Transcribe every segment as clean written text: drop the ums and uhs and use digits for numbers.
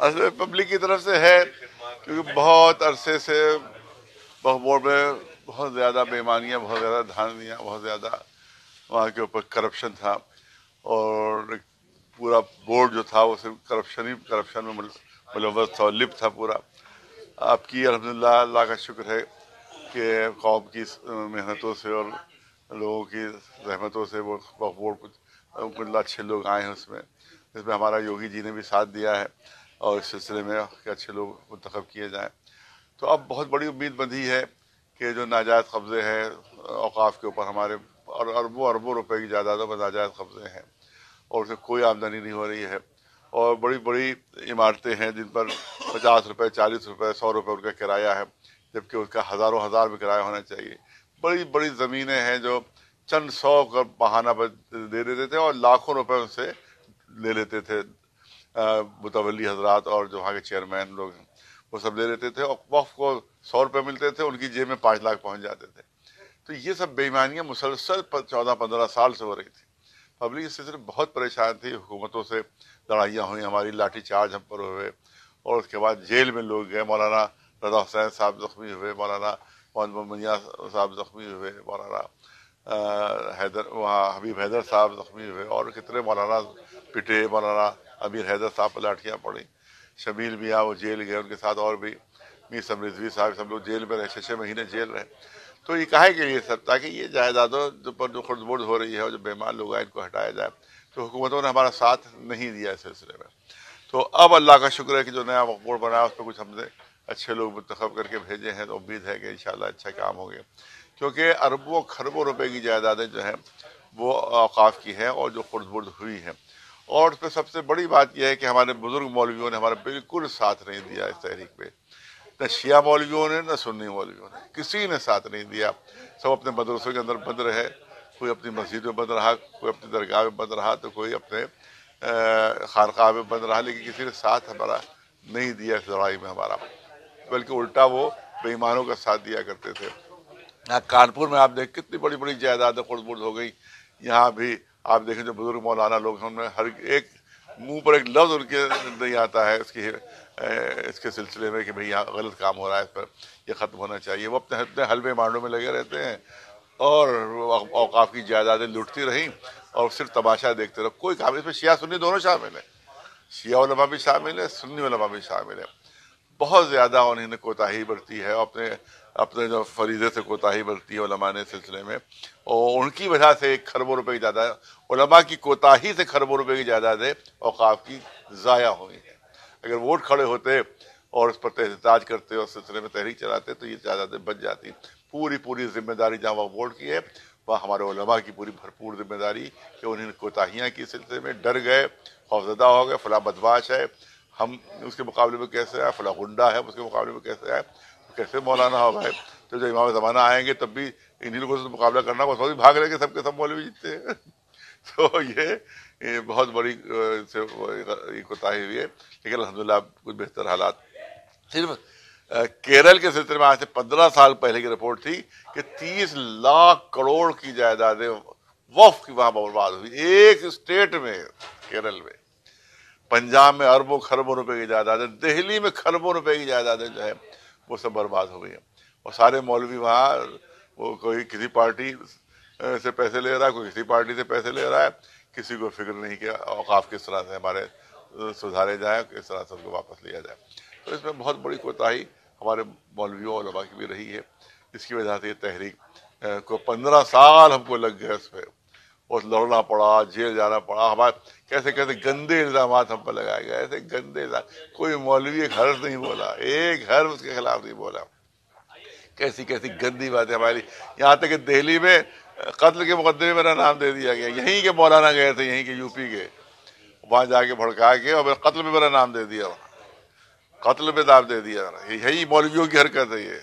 असल में पब्लिक की तरफ से है, क्योंकि बहुत अरसे से वक्फ बोर्ड में बहुत ज़्यादा बेईमानियाँ, बहुत ज़्यादा धांधलियाँ, बहुत ज़्यादा वहाँ के ऊपर करप्शन था, और पूरा बोर्ड जो था वो सिर्फ करप्शन में मुलव्वस था और लिप्त था पूरा। आपकी अल्हम्दुलिल्लाह, अल्लाह का शुक्र है कि कौम की मेहनतों से और लोगों की रहमतों से वो वक्फ बोर्ड कुछ अच्छे लोग आए हैं उसमें। इसमें हमारा योगी जी ने भी साथ दिया है, और इस सिलसिले में कि अच्छे लोग मुंतखब किए जाएं। तो अब बहुत बड़ी उम्मीद बंधी है कि जो नाजायज़ कब्ज़े हैं औकाफ के ऊपर हमारे, और अरबों अरबों रुपए की जायदादों पर नाजायज़ कब्ज़े हैं और उससे कोई आमदनी नहीं हो रही है, और बड़ी बड़ी इमारतें हैं जिन पर 50 रुपए, 40 रुपए, 100 रुपए उनका किराया है, जबकि उसका हज़ारों हज़ार में किराया होना चाहिए। बड़ी बड़ी ज़मीनें हैं जो चंद सौ का बहाना पर दे देते थे और लाखों रुपए उनसे ले लेते थे मुतवल्ली हजरात और जो वहाँ के चेयरमैन लोग हैं, वो सब ले लेते थे, और वक्फ को 100 रुपए मिलते थे, उनकी जेब में 5 लाख पहुंच जाते थे। तो ये सब बेईमानियां मुसलसल 14-15 साल से हो रही थी। पब्लिक इससे सिर्फ बहुत परेशान थी, हुकूमतों से लड़ाइयाँ हुई हमारी, लाठी चार्ज हम पर हुए, और उसके बाद जेल में लोग गए। मौलाना रजा हुसैन साहब जख्मी हुए, मौलाना मोहम्मद मियाँ साहब जख्मी हुए, मौलाना हैदर वहाँ हबीब हैदर साहब जख्मी हुए, और कितने मौलाना पिटे, मौलाना अमीर हैदर साहब पर लाठियाँ पड़ी, शबील मियाँ वो जेल गए, उनके साथ और भी मीर सम रिजवी साहब, सब लोग जेल में रहे, 6-6 महीने जेल रहे। तो ये काहे के लिए सब, ताकि ये जायदादों जो पर जो खुर्दबुर्द हो रही है और जो बेईमान लोग हैं इनको हटाया जाए। तो हुकूमतों ने हमारा साथ नहीं दिया इस सिलसिले में। तो अब अल्लाह का शुक्र है कि जो नया वक्फ बोर्ड बना है उस पर कुछ हमने अच्छे लोग मुंतखब करके भेजे हैं, तो उम्मीद है कि इंशाल्लाह अच्छा काम हो गया, क्योंकि अरबों खरबों रुपए की जायदादें जो हैं वो औकाफ की हैं और जो खुर्द-बुर्द हुई हैं। और उसमें सबसे बड़ी बात यह है कि हमारे बुजुर्ग मौलवियों ने हमारा बिल्कुल साथ नहीं दिया इस तहरीक पे। न शिया मौलवियों ने, न सुन्नी मौलवियों ने, किसी ने साथ नहीं दिया। सब अपने मदरसों के अंदर बंद रहे, कोई अपनी मस्जिद में बंद रहा, कोई अपनी दरगाह में बंद रहा, तो कोई अपने खानकाह में बंद रहा, लेकिन किसी ने साथ हमारा नहीं दिया इस लड़ाई में हमारा, बल्कि उल्टा वो बेईमानों का साथ दिया करते थे। यहाँ कानपुर में आप देख कितनी बड़ी बड़ी जायदादें खुर्द-बुर्द हो गई। यहाँ भी आप देखें जो बुजुर्ग मौलाना लोग हैं उनमें हर एक मुंह पर एक लफ्ज उनके नहीं आता है इसके सिलसिले में कि भाई यहाँ गलत काम हो रहा है, इस पर ये खत्म होना चाहिए। वो अपने अपने हलवे मांडों में लगे रहते हैं और औकाफ की जायदादें लूटती रहीं और सिर्फ तमाशा देखते रहो। कोई काम, इसमें शिया सुन्नी दोनों शामिल है, शिया उलमा भी शामिल है, सुन्नी उलमा भी शामिल है। बहुत ज़्यादा उन्होंने कोताही बरती है, अपने अपने जो फरीजे से कोताही बरती है उलमा ने सिलसिले में, और उनकी वजह से खरबों रुपए की जायदाद, उलमा की कोताही से खरबों रुपए की जायदादें औकाफ की ज़ाया हुई हैं। अगर वोट खड़े होते और उस पर एहतजाज करते और सिलसिले में तहरीक चलाते तो ये जायदादें बच जाती। पूरी पूरी जिम्मेदारी जहाँ वह वोट की है वह हमारे उलमा की पूरी भरपूर जिम्मेदारी कि उन्होंने कोताहियाँ की सिलसिले में डर गए, खौफजदा हो गए, फला बदमाश है, हम उसके मुकाबले में कैसे आए, फला गुंडा है उसके मुकाबले में कैसे आए, तो कैसे मौलाना हो भाई। तो जब इमाम ज़माना आएंगे तब भी इन्हीं लोगों से मुकाबला करना, बस भी भाग रहे सबके सब मौलवी जीतते हैं। तो ये बहुत बड़ी कोताही हुई है, लेकिन अल्हम्दुलिल्लाह कुछ बेहतर हालात। सिर्फ केरल के सिलसिले में आज से 15 साल पहले की रिपोर्ट थी कि 30 लाख करोड़ की जायदादें वक्फ की वहां बर्बाद हुई, एक स्टेट में, केरल में। पंजाब में अरबों खरबों रुपए की जायदादें, दिल्ली में खरबों रुपए की जायदादें जो है वो सब बर्बाद हो गई है। और सारे मौलवी वहाँ, वो कोई किसी पार्टी से पैसे ले रहा है, कोई किसी पार्टी से पैसे ले रहा है, किसी को फिक्र नहीं कि औकाफ किस तरह से हमारे सुधारे जाए, किस तरह से उनको वापस लिया जाए। तो इसमें बहुत बड़ी कोताही हमारे मौलवियों और उलमा की भी रही है, जिसकी वजह से ये तहरीक को 15 साल हमको लग गए उस पर, और लड़ना पड़ा, जेल जाना पड़ा, हमारे कैसे कैसे गंदे इल्जाम हम पर लगाए गए, ऐसे गंदे इल्जाम। कोई मौलवी एक हर्फ नहीं बोला, एक हर्फ उसके खिलाफ नहीं बोला। कैसी कैसी गंदी बातें हमारी, यहाँ तक कि दिल्ली में कत्ल के मुकदमे में मेरा नाम दे दिया गया। यहीं के मौलाना गए थे, यहीं के यूपी के, वहां जाके भड़का के और कत्ल में मेरा नाम दे दिया, कत्ल में नाम दे दिया। यही मौलवियों की हरकत है ये।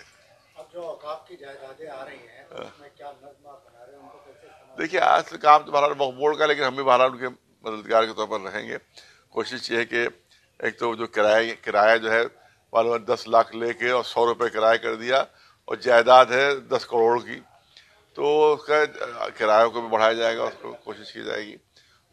अब जो औकाफ की जायदादें आ रही हैं तो उसमें क्या नज़्म आप बना रहे हैं, उनको कैसे इस्तेमाल देखिए, आज से काम तो बहरहाल वक्फ बोर्ड का, लेकिन हम भी बहरहाल उनके मददगार के तौर पर रहेंगे। कोशिश ये है कि एक तो जो किराया जो है मालूम 10 लाख लेके और 100 रुपये किराया कर दिया, और जायदाद है 10 करोड़ की, तो उसका किरायों को भी बढ़ाया जाएगा, उसको कोशिश की जाएगी।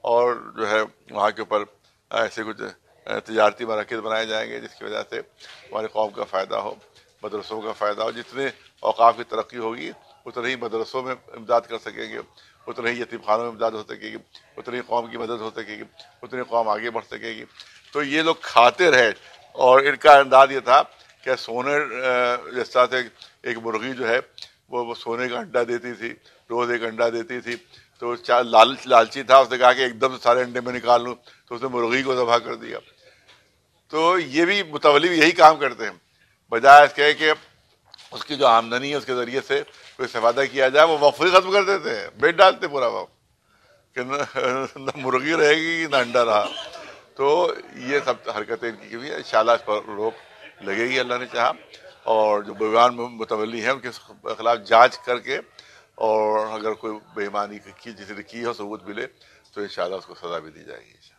और जो है वहाँ के ऊपर ऐसे कुछ तजारती मराकज़ बनाए जाएंगे जिसकी वजह से हमारी कौम का फ़ायदा हो, मदरसों का फ़ायदा हो। जितने औक़ाफ़ की तरक्की होगी उतने ही मदरसों में इमदाद कर सकेंगे, उतने ही यतीम खानों में इमदाद हो सकेगी, उतनी कौम की मदद हो सकेगी, उतनी कौम आगे बढ़ सकेगी। तो ये लोग खाते रहे और इनका अंदाज ये था कि सोने जैसा से एक मुर्गी जो है वो सोने का अंडा देती थी, रोज़ एक अंडा देती थी। तो लालची था, उसने कहा कि एकदम से सारे अंडे में निकाल लूँ, तो उसने मुर्गी को ज़बह कर दिया। तो ये भी मुतवल्ली भी यही काम करते हैं, बजाय इसके कि उसकी जो आमदनी है उसके ज़रिए से कोई इस्तेफादा किया जाए, वो वक्फ ही ख़त्म कर देते हैं, बेच डालते पूरा वक्त कि न मुर्गी रहेगी न अंडा रहा। तो ये सब हरकतें इनकी की हुई है। इंशाअल्लाह इस पर रोक लगेगी अल्लाह ने चाहा, और जो बेईमान मुतवल्ली हैं उनके खिलाफ जांच करके, और अगर कोई बेईमानी की जिसने की हो सबूत मिले तो इंशाअल्लाह उसको सज़ा भी दी जाएगी।